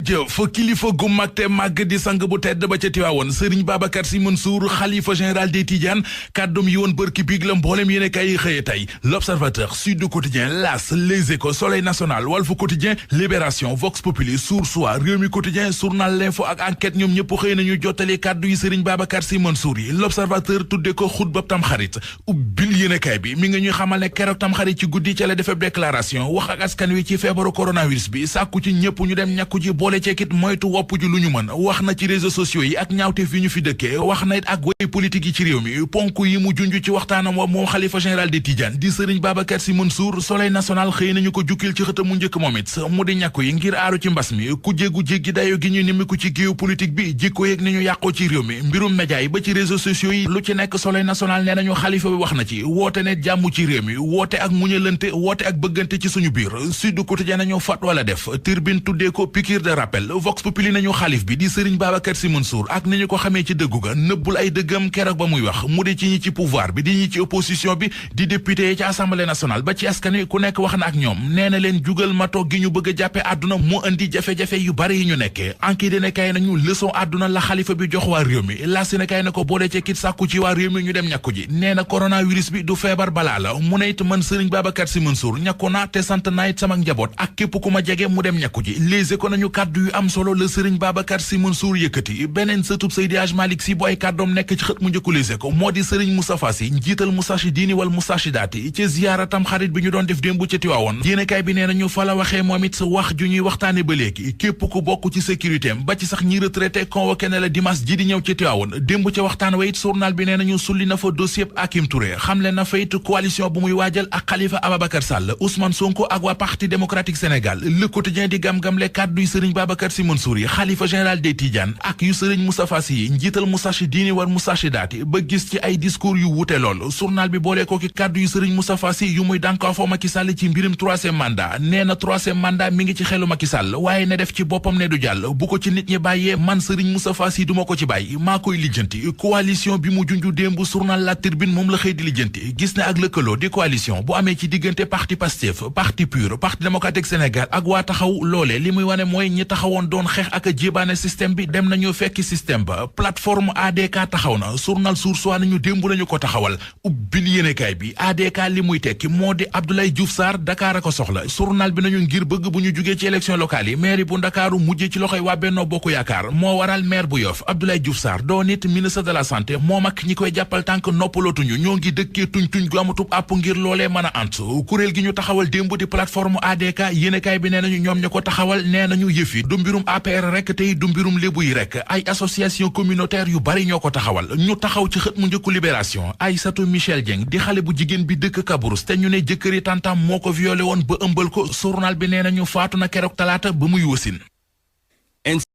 jëf kilifa gu mag te màgg di sang bu tedd ba ca Tiwaawoon Serigne Babacar Sy Mansour xalifa général des Tidianes kàddum yi woon bërki biig la mboolem yéene kay xëye tey l'Observateur, Sud Quotidien, L'As, Les Échos, Soleil National, Walf Quotidien, Libération, Vox Populi, Source A, Rewmi Quotidien, Journal L'Info ak Enquête ñoom ñëpp xëy nañu jottali kàddu yi Serigne Babacar Sy Mansour yi. L'Observateur tudde ko xutbab Tamxarit ubbil yéene kay bi mi nga ñuy xamal ne keroog Tamxarit ci guddi ca la defee déclaration wax ak askan wi ci feebaru coronavirus bi sàkku ci ñëpp ñu dem ñàkku ji boole ceekit moytu wopp ji lu ñu mën wax na ci réseaux sociaux yi ak ñaawteef yi ñu fi dëkkee wax na it ak way politique yi ci réew mi ponk yi mu junj ci waxtaanam wa moom xalifa général des Tidianes di Serigne Babacar Sy Mansour. Soleil national xëy nañu ko jukkil ci xëtam mu njëkk moom it mu di ñàkku yi ngir aaru ci mbas mi ku jéggu jéggi dayo gi ñu nimiku ci géopolitique bi jikko yeeg ni ñu yàqoo ci réew mi mbirum média yi ba ci réseaux sociaux yi lu ci nekk Soleil national nee nañu xalifa bi wax na ci woote ne jàmm ci réew mi woote ak muñalante woote ak bëggante ci suñu biir. Sud Quotidien nañu fatwa la def Tribune tuddee ko piqûre de rappel. Vox Populi nañu xalif bi di Serigne Babacar Sy Mansour ak ni ñu ko xamee ci dëggu ga nëbbul ay dëggam keroog ba muy wax mu di ci ñi ci pouvoir bi di ñi ci opposition bi di député yi ci assemblée nationale ba ci askan wi ku nekk wax na ak ñoom nee na leen jugal mato gi ñu bëgg a jàppe àdduna moo indi jafe-jafe yu bari yi ñu nekkee enquête dina kay nañu leçon àdduna la xalifa bi jox waa réew mi la si ne kay na ko boole ci kit sàkku ci waa réew mi ñu dem ñàkku ji nee na coronavirus bi du feebar balaa la mu ne it man Serigne Babacar Sy Mansour ñàkku na te sant naa it sama njaboot ak képp ku ma jege mu dem ñàkku ji léegi ko nañu kàddu yu am solo la Serigne Babacar Sy Mansour yëkkati beneen sëtub Seydi Hadji Malick Sy bu ay kàddoom nekk ci xët mu njëkku Les Échos moo di Serigne Moustapha Sy njiital Moustarchidine wal Moustarchidaty ci ziyaaratam xarit bi ñu doon def démb ca Tiwaawoon yéenekaay bi nee nañu fa la waxee moom it wax ju ñuy waxtaane ba léegi képp ku bokk ci sécurité am ba ci sax ñi retraité convoqué na la dimanche ji di ñëw ca Tiwaawoon démb ca waxtaan wa it journal bi nee nañu sulli na fa dossier Hakim Touré xamle na fa it coalition bu muy waajal ak Khalifa Ababacar Sall Ousmane Sonko ak waa Parti démocratique Sénégal Le Quotidien di gam-gamle kàdduy Serigne Babacar Sy Mansour yi xalifa général des Tidianes ak yu Serigne Moustapha Sy yi njiital Moustarchidine war Moustarchidaty ba gis ci ay discours yu wuute lool journal bi boole ko ki kàddu yu Serigne Moustapha Sy yu muy dànkaafoo Macky Sall ci mbirum troisième mandat nee na troisième mandat mi ngi ci xelu Macky Sall waaye ne def ci boppam ne du jàll bu ko ci nit ñi bàyyee man Serigne Moustapha Sy duma ko ci bàyyi maa koy lijjanti coalition bi mu junju démb journal La Tribune moom la xëy di lijjanti gis ne ak lëkkaloo di coalition bu amee ci diggante parti Pastef parti PUR Parti démocratique Sénégal ak waa taxaw loolee li muy wane mooy ñi taxawoon doon xeex ak a jébaane système bi dem nañu fekki système ba plateforme ADK taxaw na journal Source A nañu démb nañu ko taxawal ubbil yéenekaay bi ADK li muy tekki moo di Abdoulaye Diouf Sarr Dakar a ko soxla journal bi nañu ngir bëgg bu ñu jugee ci élection locale yi maire bu Ndakaaru mujjee ci loxoy waa Benno Bokk Yaakaar moo waral maire bu Yoff Abdoulaye Diouf Sarr doon it ministre de la santé moom ak ñi koy jàppal tànk noppalootuñu ñoo ngi dëkkee tuñ gu amatub àpp ngir loolee mën a ant kuréel gi ñu taxawal démb di plateforme ADK yéenekaay bi nee nañu ñoom ña ko taxawal nee nañu yëf yi du mbirum APR rek tey du mbirum lébu yi rek ay association communautaire yu bari ñoo ko taxawal ñu taxaw ci xët mu njëkku Libération Aïssatou Michel Dieng di xale bu jigéen bi dëkk Kabrousse te ñu ne jëkkëri tantam moo ko violé woon ba ëmbal ko journal bi nee nañu faatu na keroog talaata ba muy wasin